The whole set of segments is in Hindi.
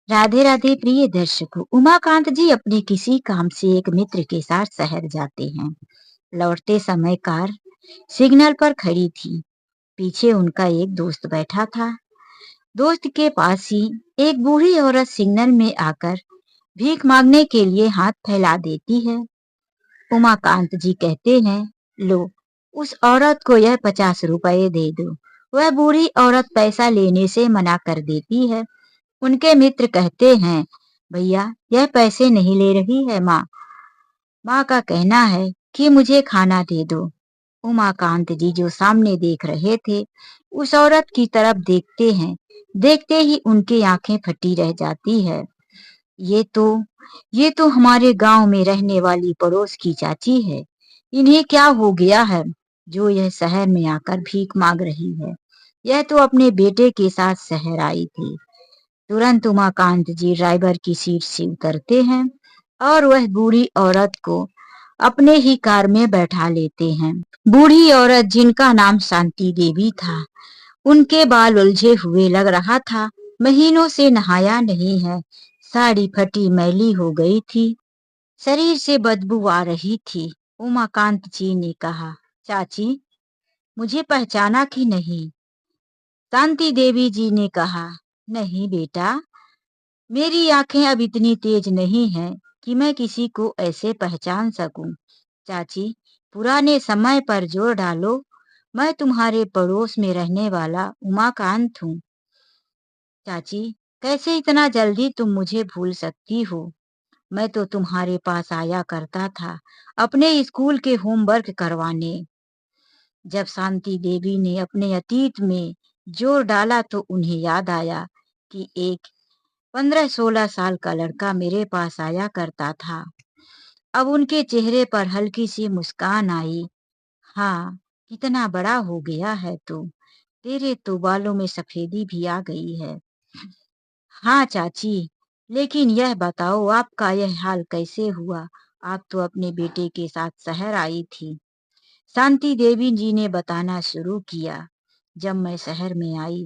राधे राधे प्रिय दर्शकों, उमाकांत जी अपने किसी काम से एक मित्र के साथ शहर जाते हैं। लौटते समय कार सिग्नल पर खड़ी थी। पीछे उनका एक दोस्त बैठा था। दोस्त के पास ही एक बूढ़ी औरत सिग्नल में आकर भीख मांगने के लिए हाथ फैला देती है। उमाकांत जी कहते हैं, लो, उस औरत को यह 50 रुपए दे दो। वह बूढ़ी औरत पैसा लेने से मना कर देती है। उनके मित्र कहते हैं, भैया यह पैसे नहीं ले रही है माँ। माँ का कहना है कि मुझे खाना दे दो। उमाकांत जी जो सामने देख रहे थे, उस औरत की तरफ देखते हैं। देखते ही उनकी आंखें फटी रह जाती है। ये तो ये तो हमारे गांव में रहने वाली पड़ोस की चाची है। इन्हें क्या हो गया है जो यह शहर में आकर भीख मांग रही है। यह तो अपने बेटे के साथ शहर आई थी। तुरंत उमाकांत जी ड्राइवर की सीट से उतरते हैं और वह बूढ़ी औरत को अपने ही कार में बैठा लेते हैं। बूढ़ी औरत जिनका नाम शांति देवी था, उनके बाल उलझे हुए लग रहा था। महीनों से नहाया नहीं है। साड़ी फटी मैली हो गई थी। शरीर से बदबू आ रही थी। उमाकांत जी ने कहा, चाची, मुझे पहचाना कि नहीं? शांति देवी जी ने कहा, नहीं बेटा, मेरी आंखें अब इतनी तेज नहीं हैं कि मैं किसी को ऐसे पहचान सकूं। चाची, पुराने समय पर जोर डालो। मैं तुम्हारे पड़ोस में रहने वाला उमाकांत हूँ। चाची, कैसे इतना जल्दी तुम मुझे भूल सकती हो? मैं तो तुम्हारे पास आया करता था अपने स्कूल के होमवर्क करवाने। जब शांति देवी ने अपने अतीत में जोर डाला तो उन्हें याद आया कि एक 15-16 साल का लड़का मेरे पास आया करता था। अब उनके चेहरे पर हल्की सी मुस्कान आई। हाँ, कितना बड़ा हो गया है तू। तेरे तो बालों में सफेदी भी आ गई है। हाँ चाची, लेकिन यह बताओ आपका यह हाल कैसे हुआ? आप तो अपने बेटे के साथ शहर आई थी। शांति देवी जी ने बताना शुरू किया। जब मैं शहर में आई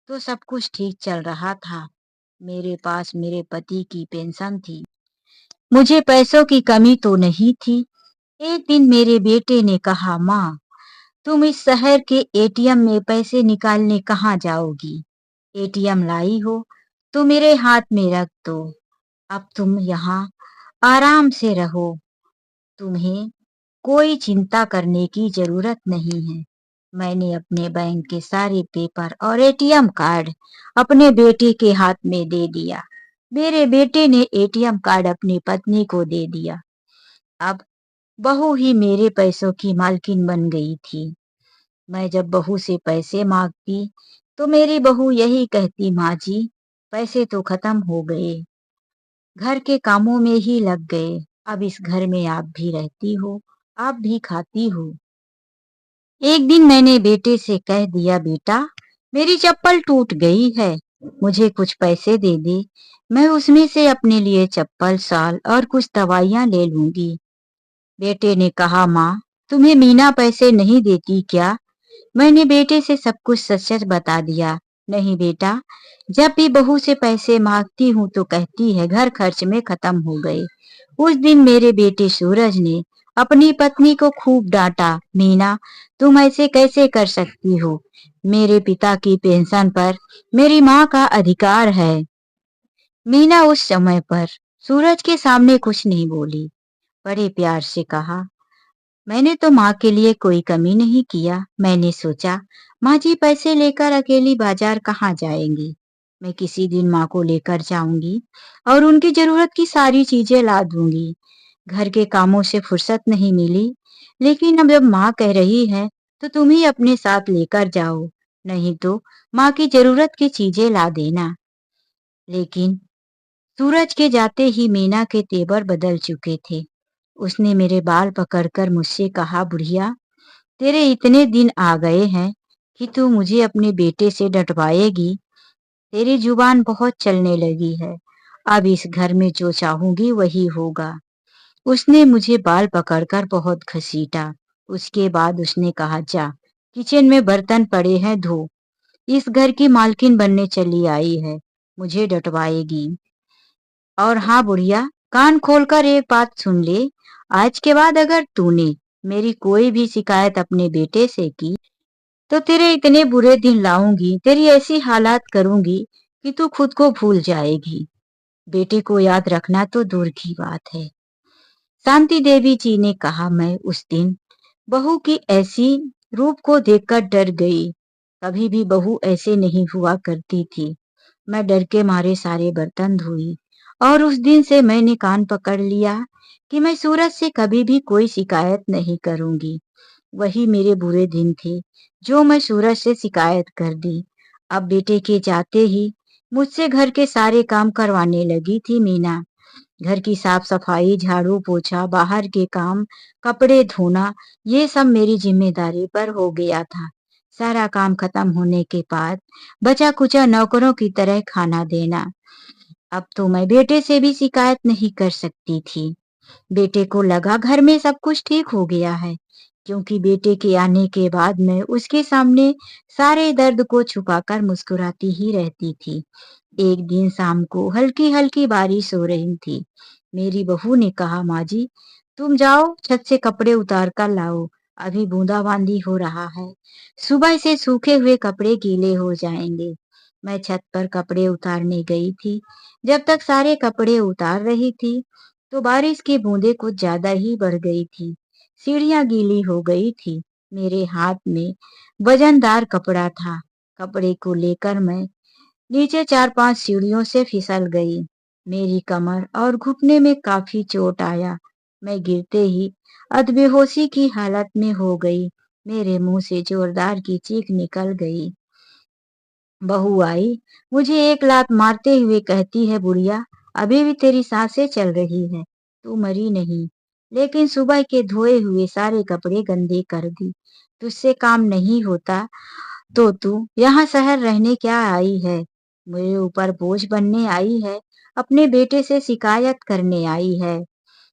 तो सब कुछ ठीक चल रहा था। मेरे पास मेरे पति की पेंशन थी। मुझे पैसों की कमी तो नहीं थी। एक दिन मेरे बेटे ने कहा, माँ, तुम इस शहर के एटीएम में पैसे निकालने कहाँ जाओगी? एटीएम लाई हो तो मेरे हाथ में रख दो। अब तुम यहाँ आराम से रहो। तुम्हें कोई चिंता करने की जरूरत नहीं है। मैंने अपने बैंक के सारे पेपर और एटीएम कार्ड अपने बेटे के हाथ में दे दिया। मेरे बेटे ने एटीएम कार्ड अपनी पत्नी को दे दिया। अब बहू ही मेरे पैसों की मालकिन बन गई थी। मैं जब बहू से पैसे मांगती तो मेरी बहू यही कहती, माँ जी, पैसे तो खत्म हो गए, घर के कामों में ही लग गए। अब इस घर में आप भी रहती हो, आप भी खाती हो। एक दिन मैंने बेटे से कह दिया, बेटा, मेरी चप्पल टूट गई है, मुझे कुछ पैसे दे दे। मैं उसमें से अपने लिए चप्पल, शाल और कुछ दवाइयां ले लूंगी। बेटे ने कहा, माँ, तुम्हें मीना पैसे नहीं देती क्या? मैंने बेटे से सब कुछ सच सच बता दिया। नहीं बेटा, जब भी बहू से पैसे मांगती हूँ तो कहती है घर खर्च में खत्म हो गए। उस दिन मेरे बेटे सूरज ने अपनी पत्नी को खूब डांटा, मीना, तुम ऐसे कैसे कर सकती हो? मेरे पिता की पेंशन पर मेरी माँ का अधिकार है। मीना उस समय पर सूरज के सामने कुछ नहीं बोली। बड़े प्यार से कहा, मैंने तो माँ के लिए कोई कमी नहीं किया। मैंने सोचा माँ जी पैसे लेकर अकेली बाजार कहाँ जाएंगी। मैं किसी दिन माँ को लेकर जाऊंगी और उनकी जरूरत की सारी चीजें ला दूंगी। घर के कामों से फुर्सत नहीं मिली, लेकिन अब जब माँ कह रही है तो तुम ही अपने साथ लेकर जाओ, नहीं तो माँ की जरूरत की चीजें ला देना। लेकिन सूरज के जाते ही मीना के तेवर बदल चुके थे। उसने मेरे बाल पकड़कर मुझसे कहा, बुढ़िया, तेरे इतने दिन आ गए हैं कि तू मुझे अपने बेटे से डंटवाएगी। तेरी जुबान बहुत चलने लगी है। अब इस घर में जो चाहूंगी वही होगा। उसने मुझे बाल पकड़कर बहुत घसीटा। उसके बाद उसने कहा, जा, किचन में बर्तन पड़े हैं, धो। इस घर की मालकिन बनने चली आई है। मुझे डटवाएगी। और हाँ बुढ़िया, कान खोलकर एक बात सुन ले। आज के बाद अगर तूने मेरी कोई भी शिकायत अपने बेटे से की तो तेरे इतने बुरे दिन लाऊंगी, तेरी ऐसी हालात करूंगी कि तू खुद को भूल जाएगी। बेटे को याद रखना तो दूर की बात है। शांति देवी जी ने कहा, मैं उस दिन बहू की ऐसी रूप को देखकर डर गई। कभी भी बहू ऐसे नहीं हुआ करती थी। मैं डर के मारे सारे बर्तन धोई और उस दिन से मैंने कान पकड़ लिया कि मैं सूरज से कभी भी कोई शिकायत नहीं करूंगी। वही मेरे बुरे दिन थे जो मैं सूरज से शिकायत कर दी। अब बेटे के जाते ही मुझसे घर के सारे काम करवाने लगी थी मीना। घर की साफ सफाई, झाड़ू पोछा, बाहर के काम, कपड़े धोना, ये सब मेरी जिम्मेदारी पर हो गया था। सारा काम खत्म होने के बाद बचा कुचा नौकरों की तरह खाना देना। अब तो मैं बेटे से भी शिकायत नहीं कर सकती थी। बेटे को लगा घर में सब कुछ ठीक हो गया है, क्योंकि बेटे के आने के बाद मैं उसके सामने सारे दर्द को छुपाकर मुस्कुराती ही रहती थी। एक दिन शाम को हल्की हल्की बारिश हो रही थी। मेरी बहू ने कहा, माँ जी तुम जाओ छत से कपड़े उतार कर लाओ, अभी बूंदाबांदी हो रहा है, सुबह से सूखे हुए कपड़े गीले हो जाएंगे। मैं छत पर कपड़े उतारने गई थी। जब तक सारे कपड़े उतार रही थी तो बारिश की बूंदें कुछ ज्यादा ही बढ़ गई थी। सीढ़ियां गीली हो गई थी। मेरे हाथ में वजनदार कपड़ा था। कपड़े को लेकर मैं नीचे 4-5 सीढ़ियों से फिसल गई। मेरी कमर और घुटने में काफी चोट आया। मैं गिरते ही अधबेहोशी की हालत में हो गई। मेरे मुंह से जोरदार की चीख निकल गई। बहू आई, मुझे एक लात मारते हुए कहती है, बुढ़िया अभी भी तेरी सांसें चल रही है, तू मरी नहीं। लेकिन सुबह के धोए हुए सारे कपड़े गंदे कर दी। तुझसे काम नहीं होता तो तू यहाँ शहर रहने क्या आई है? मेरे ऊपर बोझ बनने आई है? अपने बेटे से शिकायत करने आई है?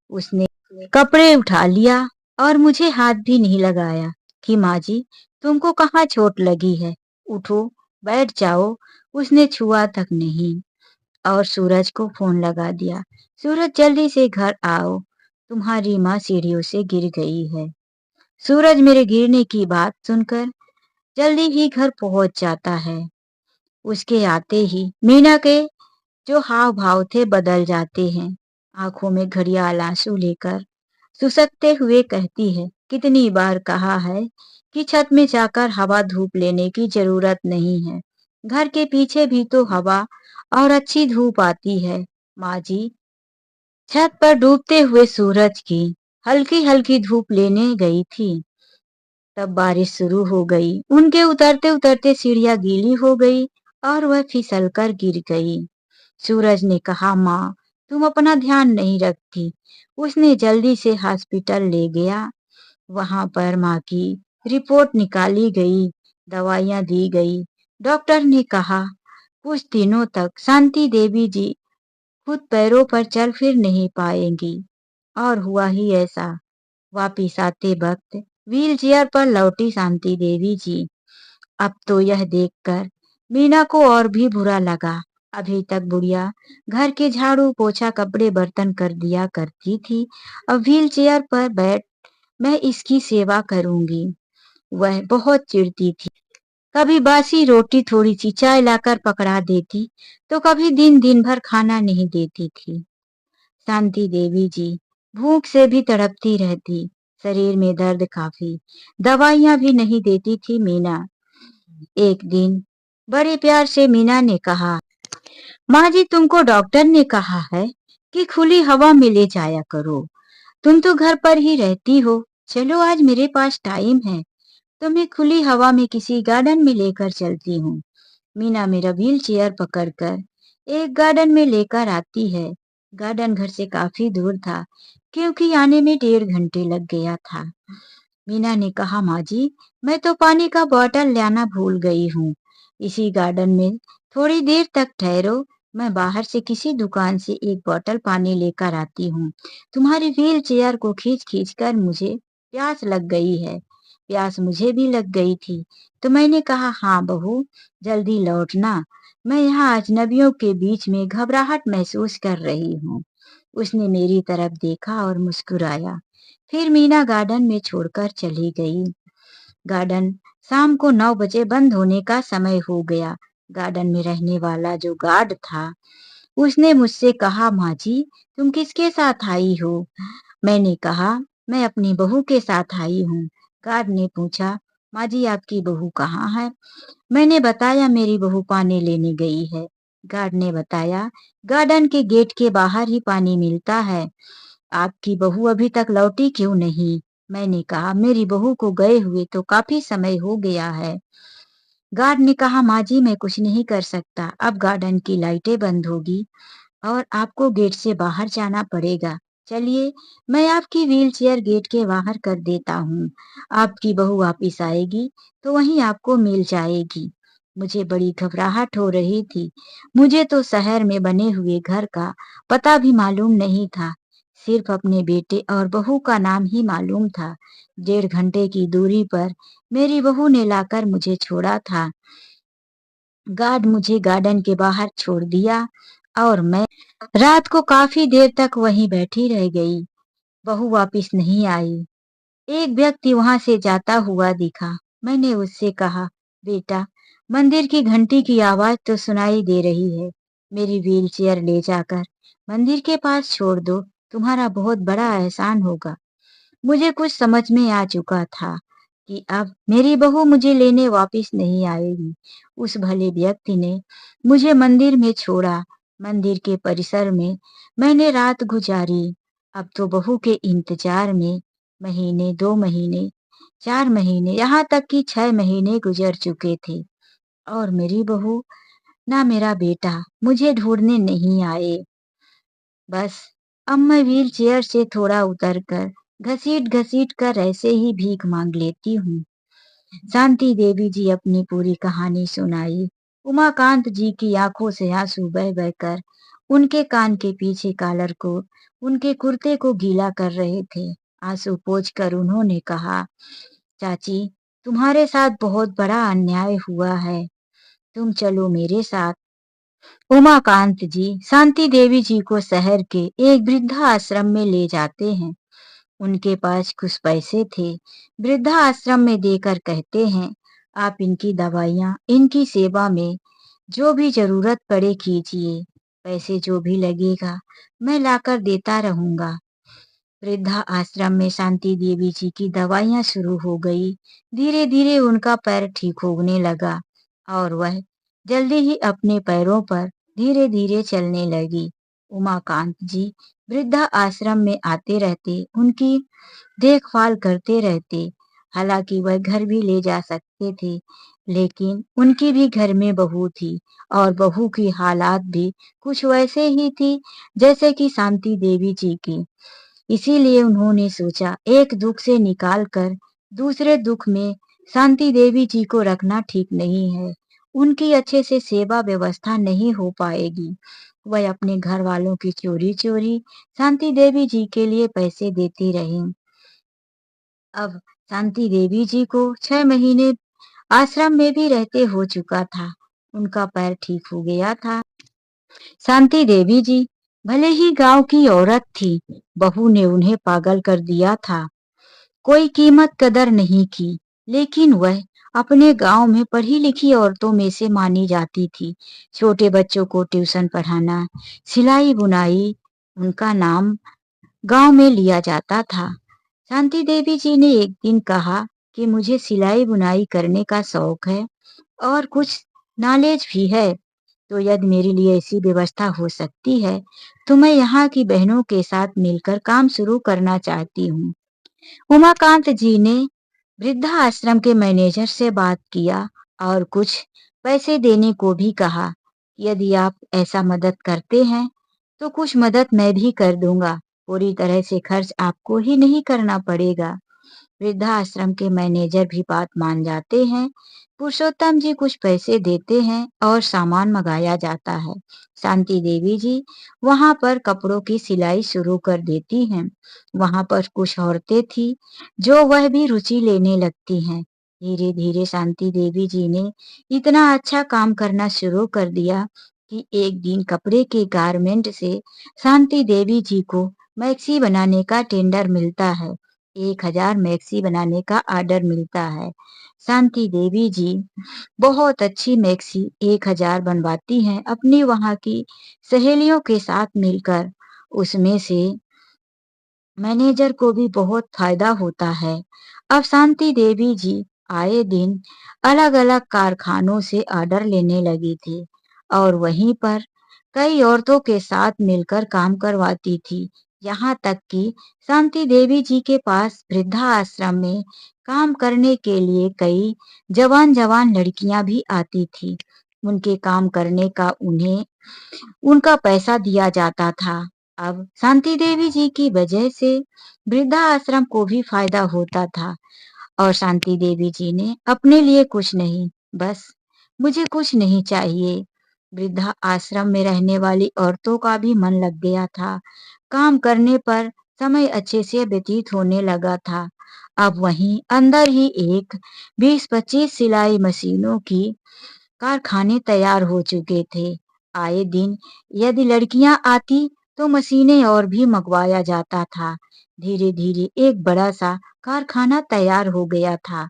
उसने कपड़े उठा लिया और मुझे हाथ भी नहीं लगाया कि माँ जी तुमको कहाँ चोट लगी है, उठो बैठ जाओ। उसने छुआ तक नहीं। और सूरज को फोन लगा दिया, सूरज जल्दी से घर आओ, तुम्हारी माँ सीढ़ियों से गिर गई है। सूरज मेरे गिरने की बात सुनकर जल्दी ही घर पहुंच जाता है। उसके आते ही मीना के जो हाव भाव थे बदल जाते हैं। आंखों में घड़ियाल आंसू लेकर सुसकते हुए कहती है, कितनी बार कहा है कि छत में जाकर हवा धूप लेने की जरूरत नहीं है। घर के पीछे भी तो हवा और अच्छी धूप आती है। माँ जी छत पर डूबते हुए सूरज की हल्की हल्की धूप लेने गई थी। तब बारिश शुरू हो गई। उनके उतरते उतरते सीढ़ियां गीली हो गई और वह फिसल कर गिर गई। सूरज ने कहा, माँ तुम अपना ध्यान नहीं रखती। उसने जल्दी से हॉस्पिटल ले गया। वहां पर माँ की रिपोर्ट निकाली गई, दवाइयां दी गई। डॉक्टर ने कहा कुछ दिनों तक शांति देवी जी खुद पैरों पर चल फिर नहीं पाएंगी। और हुआ ही ऐसा। वापिस आते वक्त व्हील चेयर पर लौटी शांति देवी जी। अब तो यह देखकर मीना को और भी बुरा लगा। अभी तक बुढ़िया घर के झाड़ू पोछा कपड़े बर्तन कर दिया करती थी, अब व्हील चेयर पर बैठ मैं इसकी सेवा करूंगी। वह बहुत चिढ़ती थी। कभी बासी रोटी थोड़ी सी चाय लाकर पकड़ा देती तो कभी दिन दिन भर खाना नहीं देती थी। शांति देवी जी भूख से भी तड़पती रहती। शरीर में दर्द काफी, दवाइयां भी नहीं देती थी मीना। एक दिन बड़े प्यार से मीना ने कहा, माँ जी तुमको डॉक्टर ने कहा है कि खुली हवा में ले जाया करो। तुम तो घर पर ही रहती हो, चलो आज मेरे पास टाइम है, तो मैं खुली हवा में किसी गार्डन में लेकर चलती हूँ। मीना मेरा व्हील चेयर पकड़कर एक गार्डन में लेकर आती है। गार्डन घर से काफी दूर था, क्योंकि आने में 1.5 घंटे लग गया था। मीना ने कहा, माँ जी मैं तो पानी का बॉटल लाना भूल गई हूँ। इसी गार्डन में थोड़ी देर तक ठहरो, मैं बाहर से किसी दुकान से एक बोतल पानी लेकर आती हूँ। तुम्हारी व्हील चेयर को खींच खींच कर मुझे प्यास लग गई है। प्यास मुझे भी लग गई थी, तो मैंने कहा, हाँ बहू जल्दी लौटना। मैं यहाँ अजनबियों के बीच में घबराहट महसूस कर रही हूँ। उसने मेरी तरफ देखा और मुस्कुराया। फिर मीना गार्डन में छोड़कर चली गई। गार्डन शाम को 9 बजे बंद होने का समय हो गया। गार्डन में रहने वाला जो गार्ड था, उसने मुझसे कहा, माँ जी, तुम किसके साथ आई हो? मैंने कहा, मैं अपनी बहू के साथ आई हूँ। गार्ड ने पूछा, माँ जी, आपकी बहू कहाँ है? मैंने बताया, मेरी बहू पानी लेने गई है। गार्ड ने बताया, गार्डन के गेट के बाहर ही पानी मिलता है। आपकी बहू अभी तक लौटी क्यों नहीं? मैंने कहा, मेरी बहू को गए हुए तो काफी समय हो गया है। गार्ड ने कहा, माँ जी, मैं कुछ नहीं कर सकता। अब गार्डन की लाइटें बंद होगी और आपको गेट से बाहर जाना पड़ेगा। चलिए, मैं आपकी व्हीलचेयर गेट के बाहर कर देता हूँ। आपकी बहू वापिस आएगी तो वहीं आपको मिल जाएगी। मुझे बड़ी घबराहट हो रही थी। मुझे तो शहर में बने हुए घर का पता भी मालूम नहीं था। सिर्फ अपने बेटे और बहू का नाम ही मालूम था। 1.5 घंटे की दूरी पर मेरी बहू ने लाकर मुझे छोड़ा था। गार्ड मुझे गार्डन के बाहर छोड़ दिया और मैं रात को काफी देर तक वहीं बैठी रह गई। बहू वापिस नहीं आई। एक व्यक्ति वहां से जाता हुआ दिखा। मैंने उससे कहा, बेटा, मंदिर की घंटी की आवाज तो सुनाई दे रही है। मेरी व्हीलचेयर ले जाकर मंदिर के पास छोड़ दो, तुम्हारा बहुत बड़ा एहसान होगा। मुझे कुछ समझ में आ चुका था कि अब मेरी बहू मुझे लेने वापिस नहीं आएगी। उस भले व्यक्ति ने मुझे मंदिर में छोड़ा। मंदिर के परिसर में मैंने रात गुजारी। अब तो बहू के इंतजार में महीने, 2 महीने, 4 महीने, यहाँ तक कि 6 महीने गुजर चुके थे और मेरी बहू, ना मेरा बेटा मुझे ढूंढने नहीं आए। बस अब मैं व्हील चेयर से थोड़ा उतरकर घसीट-घसीट कर ऐसे ही भीख मांग लेती हूँ। शांति देवी जी अपनी पूरी कहानी सुनाई। उमाकांत जी की आंखों से आंसू बह-बह कर उनके कान के पीछे कॉलर को, उनके कुर्ते को गीला कर रहे थे। आंसू पोंछकर उन्होंने कहा, चाची, तुम्हारे साथ बहुत बड़ा अन्याय हुआ है। तुम चलो मेरे साथ। उमाकांत जी शांति देवी जी को शहर के एक वृद्धा आश्रम में ले जाते हैं। उनके पास कुछ पैसे थे। वृद्धा आश्रम में देकर कहते हैं, आप इनकी दवाइयाँ, इनकी सेवा में जो भी जरूरत पड़े कीजिए। पैसे जो भी लगेगा मैं लाकर देता रहूंगा। वृद्धा आश्रम में शांति देवी जी की दवाइयाँ शुरू हो गई। धीरे धीरे उनका पैर ठीक होने लगा और वह जल्दी ही अपने पैरों पर धीरे धीरे चलने लगी। उमाकांत जी वृद्धा आश्रम में आते रहते, उनकी देखभाल करते रहते। हालांकि वह घर भी ले जा सकते थे, लेकिन उनकी भी घर में बहू थी और बहू की हालात भी कुछ वैसे ही थी जैसे कि शांति देवी जी की। इसीलिए उन्होंने सोचा, एक दुख से निकाल कर दूसरे दुख में शांति देवी जी को रखना ठीक नहीं है। उनकी अच्छे से सेवा व्यवस्था नहीं हो पाएगी। वह अपने घर वालों की चोरी-चोरी शांति देवी जी के लिए पैसे देती रहीं। अब शांति देवी जी को 6 महीने आश्रम में भी रहते हो चुका था। उनका पैर ठीक हो गया था। शांति देवी जी भले ही गांव की औरत थी, बहू ने उन्हें पागल कर दिया था। कोई कीमत कदर नहीं की, लेकिन वह अपने गांव में पढ़ी लिखी औरतों में से मानी जाती थी। छोटे बच्चों को ट्यूशन पढ़ाना, सिलाई बुनाई, उनका नाम गांव में लिया जाता था। शांति देवी जी ने एक दिन कहा कि मुझे सिलाई बुनाई करने का शौक है और कुछ नॉलेज भी है, तो यदि मेरे लिए ऐसी व्यवस्था हो सकती है तो मैं यहाँ की बहनों के साथ मिलकर काम शुरू करना चाहती हूँ। उमाकांत जी ने वृद्धा आश्रम के मैनेजर से बात किया और कुछ पैसे देने को भी कहा। यदि आप ऐसा मदद करते हैं तो कुछ मदद मैं भी कर दूंगा। पूरी तरह से खर्च आपको ही नहीं करना पड़ेगा। वृद्धाश्रम के मैनेजर भी बात मान जाते हैं। पुरुषोत्तम जी कुछ पैसे देते हैं और सामान मंगाया जाता है। शांति देवी जी वहां पर कपड़ों की सिलाई शुरू कर देती हैं। वहां पर कुछ औरतें थी जो वह भी रुचि लेने लगती हैं। धीरे धीरे शांति देवी जी ने इतना अच्छा काम करना शुरू कर दिया कि एक दिन कपड़े के गारमेंट से शांति देवी जी को मैक्सी बनाने का टेंडर मिलता है। 1000 मैक्सी बनाने का ऑर्डर मिलता है। शांति देवी जी बहुत अच्छी मैक्सी 1000 बनवाती हैं अपनी वहाँ की सहेलियों के साथ मिलकर। उसमें से मैनेजर को भी बहुत फायदा होता है। अब शांति देवी जी आए दिन अलग-अलग कारखानों से ऑर्डर लेने लगी थी और वहीं पर कई औरतों के साथ मिलकर काम करवाती थी। यहाँ तक कि शांति देवी जी के पास वृद्धा आश्रम में काम करने के लिए कई जवान-जवान लड़कियां भी आती थी। उनके काम करने का उन्हें उनका पैसा दिया जाता था। अब शांति देवी जी की वजह से वृद्धा आश्रम को भी फायदा होता था और शांति देवी जी ने अपने लिए कुछ नहीं, बस मुझे कुछ नहीं चाहिए। वृद्धा आश्रम में रहने वाली औरतों का भी मन लग गया था। काम करने पर समय अच्छे से व्यतीत होने लगा था। अब वहीं अंदर ही एक 20-25 सिलाई मशीनों की कारखाने तैयार हो चुके थे। आए दिन यदि लड़कियां आती तो मशीनें और भी मंगवाया जाता था। धीरे धीरे एक बड़ा सा कारखाना तैयार हो गया था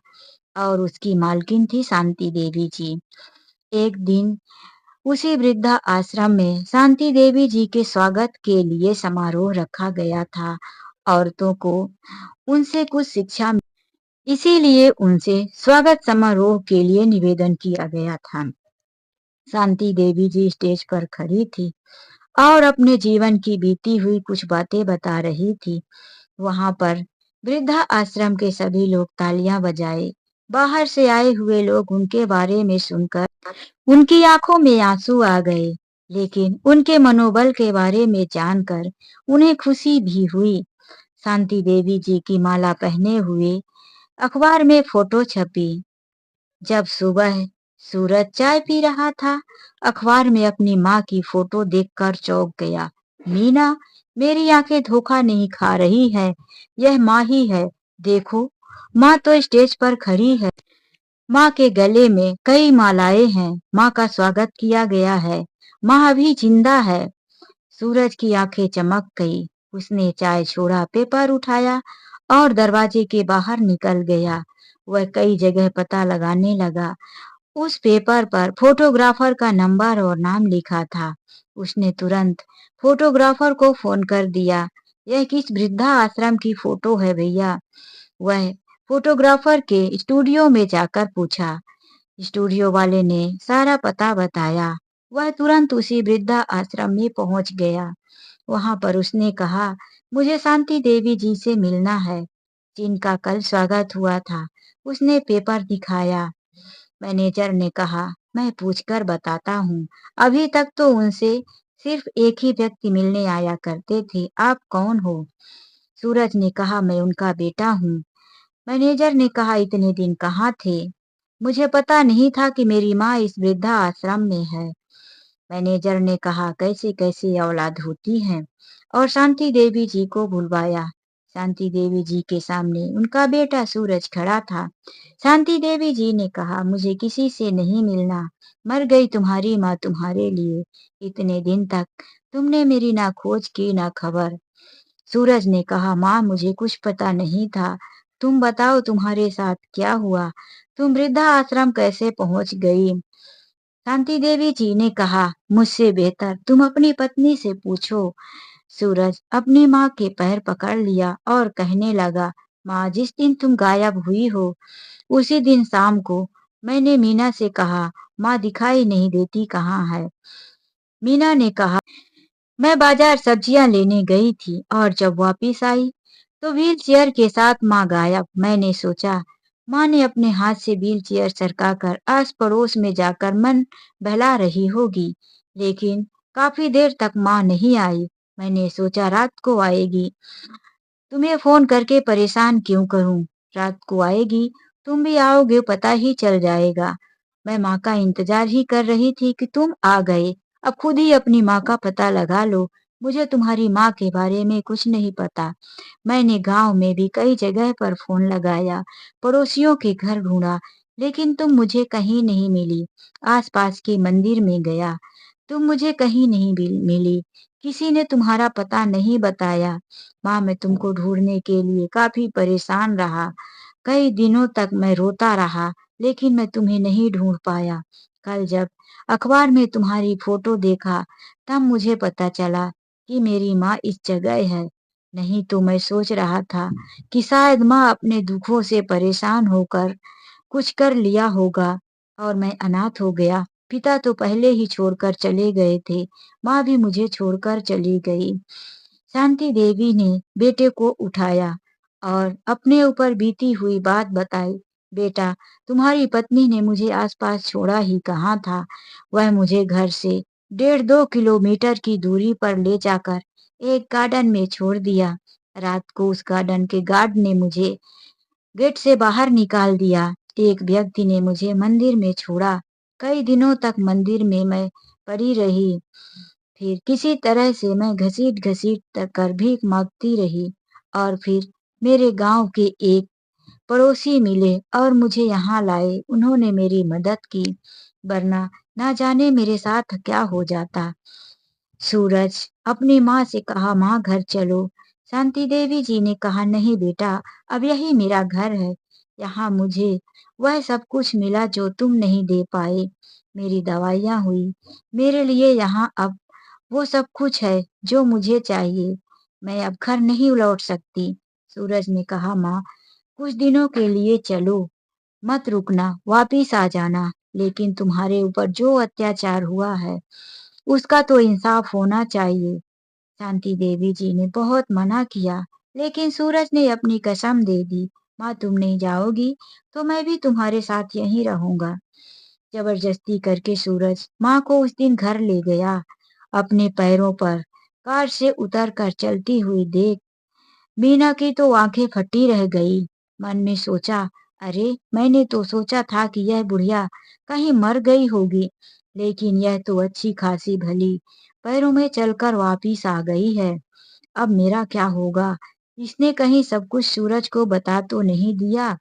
और उसकी मालकिन थी शांति देवी जी। एक दिन उसी वृद्धा आश्रम में शांति देवी जी के स्वागत के लिए समारोह रखा गया था। औरतों को उनसे कुछ शिक्षा इसीलिए उनसे स्वागत समारोह के लिए निवेदन किया गया था। शांति देवी जी स्टेज पर खड़ी थी और अपने जीवन की बीती हुई कुछ बातें बता रही थी। वहां पर वृद्धा आश्रम के सभी लोग तालियां बजाए। बाहर से आए हुए लोग उनके बारे में सुनकर उनकी आंखों में आंसू आ गए, लेकिन उनके मनोबल के बारे में जानकर उन्हें खुशी भी हुई। शांति देवी जी की माला पहने हुए अखबार में फोटो छपी। जब सुबह सूरज चाय पी रहा था, अखबार में अपनी माँ की फोटो देखकर चौंक गया। मीना, मेरी आंखें धोखा नहीं खा रही है, यह माँ ही है। देखो, माँ तो स्टेज पर खड़ी है। माँ के गले में कई मालाएं हैं। माँ का स्वागत किया गया है। माँ अभी जिंदा है। सूरज की आंखें चमक गई। उसने चाय छोड़ा, पेपर उठाया और दरवाजे के बाहर निकल गया। वह कई जगह पता लगाने लगा। उस पेपर पर फोटोग्राफर का नंबर और नाम लिखा था। उसने तुरंत फोटोग्राफर को फोन कर दिया। यह किस वृद्धा आश्रम की फोटो है भैया? वह फोटोग्राफर के स्टूडियो में जाकर पूछा। स्टूडियो वाले ने सारा पता बताया। वह तुरंत उसी वृद्धा आश्रम में पहुंच गया। वहां पर उसने कहा, मुझे शांति देवी जी से मिलना है, जिनका कल स्वागत हुआ था। उसने पेपर दिखाया। मैनेजर ने कहा, मैं पूछकर बताता हूँ। अभी तक तो उनसे सिर्फ एक ही व्यक्ति मिलने आया करते थे। आप कौन हो? सूरज ने कहा, मैं उनका बेटा हूँ। मैनेजर ने कहा, इतने दिन कहाँ थे? मुझे पता नहीं था कि मेरी माँ इस वृद्धा आश्रम में है। मैनेजर ने कहा, कैसे कैसे औलाद होती है, और शांति देवी जी को बुलवाया। शांति देवी जी के सामने उनका बेटा सूरज खड़ा था। शांति देवी जी ने कहा, मुझे किसी से नहीं मिलना। मर गई तुम्हारी माँ तुम्हारे लिए। इतने दिन तक तुमने मेरी ना खोज की ना खबर। सूरज ने कहा, माँ मुझे कुछ पता नहीं था। तुम बताओ तुम्हारे साथ क्या हुआ? तुम वृद्धा आश्रम कैसे पहुंच गई? शांति देवी जी ने कहा, मुझसे बेहतर तुम अपनी पत्नी से पूछो। सूरज अपनी माँ के पैर पकड़ लिया और कहने लगा, माँ जिस दिन तुम गायब हुई हो, उसी दिन शाम को मैंने मीना से कहा, माँ दिखाई नहीं देती कहाँ है? मीना ने कहा, मैं बाजार सब्जियां लेने गई थी और जब वापिस आई तो व्हील चेयर के साथ माँ गायब। मैंने सोचा माँ ने अपने हाथ से व्हील चेयर सरकाकर आस पड़ोस में जाकर मन बहला रही होगी, लेकिन काफी देर तक माँ नहीं आई। मैंने सोचा रात को आएगी, तुम्हें फोन करके परेशान क्यों करूं? रात को आएगी, तुम भी आओगे, पता ही चल जाएगा। मैं माँ का इंतजार ही कर रही थी कि तुम आ गए। अब खुद ही अपनी माँ का पता लगा लो। मुझे तुम्हारी माँ के बारे में कुछ नहीं पता। मैंने गांव में भी कई जगह पर फोन लगाया, पड़ोसियों के घर ढूंढा, लेकिन तुम मुझे कहीं नहीं मिली। आसपास के मंदिर में गया, तुम मुझे कहीं नहीं मिली। किसी ने तुम्हारा पता नहीं बताया। माँ, मैं तुमको ढूंढने के लिए काफी परेशान रहा। कई दिनों तक मैं रोता रहा, लेकिन मैं तुम्हें नहीं ढूंढ पाया। कल जब अखबार में तुम्हारी फोटो देखा, तब मुझे पता चला कि मेरी माँ इस जगह है। नहीं तो मैं सोच रहा था कि शायद माँ अपने दुखों से परेशान होकर कुछ कर लिया होगा और मैं अनाथ हो गया। पिता तो पहले ही छोड़कर चले गए थे, माँ भी मुझे छोड़कर चली गई। शांति देवी ने बेटे को उठाया और अपने ऊपर बीती हुई बात बताई। बेटा, तुम्हारी पत्नी ने मुझे आसपास छोड़ा ही कहाँ था। वह मुझे घर से 1.5-2 किलोमीटर की दूरी पर ले जाकर एक गार्डन में छोड़ दिया। रात को उस गार्डन के गार्ड ने मुझे गेट से बाहर निकाल दिया। एक व्यक्ति ने मुझे मंदिर में छोड़ा। कई दिनों तक मंदिर में मैं पड़ी रही। फिर किसी तरह से मैं घसीट-घसीट कर भीख मांगती रही और फिर मेरे गांव के एक पड़ोसी मिले और मुझे यहाँ लाए। उन्होंने मेरी मदद की, वरना ना जाने मेरे साथ क्या हो जाता। सूरज अपनी माँ से कहा, माँ घर चलो। शांति देवी जी ने कहा, नहीं बेटा, अब यही मेरा घर है। यहाँ मुझे वह सब कुछ मिला जो तुम नहीं दे पाए। मेरी दवाइयाँ हुई। मेरे लिए यहाँ अब वो सब कुछ है जो मुझे चाहिए। मैं अब घर नहीं लौट सकती। सूरज ने कहा, माँ, कुछ दिनों के लिए चलो, मत रुकना, वापिस आ जाना। लेकिन तुम्हारे ऊपर जो अत्याचार हुआ है, उसका तो इंसाफ होना चाहिए। शांति देवी जी ने बहुत मना किया, लेकिन सूरज ने अपनी कसम दे दी, माँ तुम नहीं जाओगी तो मैं भी तुम्हारे साथ यहीं रहूंगा। जबरदस्ती करके सूरज माँ को उस दिन घर ले गया। अपने पैरों पर कार से उतर कर चलती हुई देख मीना की तो आंखें फटी रह गई। मन में सोचा, अरे मैंने तो सोचा था कि यह बुढ़िया कहीं मर गई होगी, लेकिन यह तो अच्छी खासी भली पैरों में चलकर वापिस आ गई है। अब मेरा क्या होगा? इसने कहीं सब कुछ सूरज को बता तो नहीं दिया?